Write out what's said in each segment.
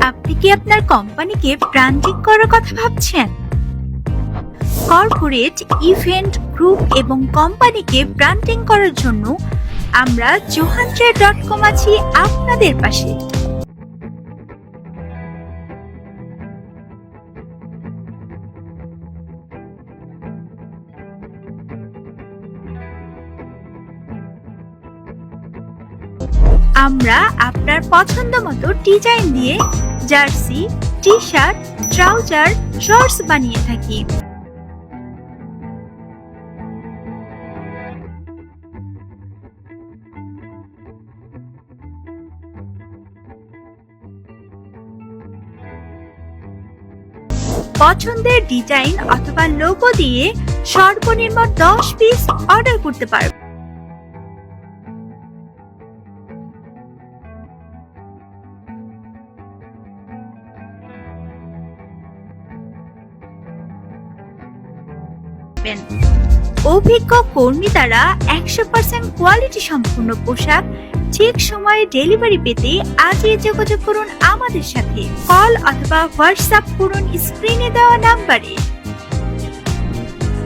আপনি কি আপনার কোম্পানিকে ব্র্যান্ডিং করার কথা ভাবছেন? কর্পোরেট, ইভেন্ট, গ্রুপ এবং কোম্পানিকে ব্র্যান্ডিং করার জন্য আমরা johantrade.com আছি আপনাদের পাশে। আমরা আপনার পছন্দ মতো ডিজাইন দিয়ে জার্সি, টি-শার্ট, ট্রাউজার, শর্টস বানিয়ে থাকি। পছন্দের ডিজাইন অথবা লোগো দিয়ে সর্বনিম্ন 10 পিস অর্ডার করতে পারবেন। অভিজ্ঞ কর্মী দ্বারা 100% কোয়ালিটি সম্পূর্ণ পোশাক ঠিক সময়ে ডেলিভারি পেতে আজই যোগাযোগ করুন আমাদের সাথে। কল অথবা হোয়াটসঅ্যাপ করুন স্ক্রিনে দেওয়া নাম্বারে।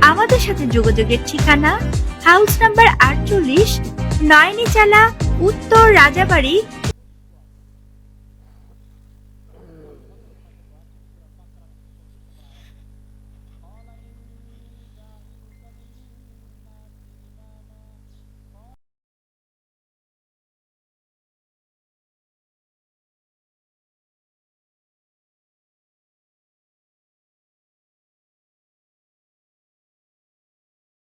আমাদের সাথে যোগাযোগের ঠিকানা হাউস নাম্বার 48, নয়নিচালা, উত্তর রাজাবাড়ি,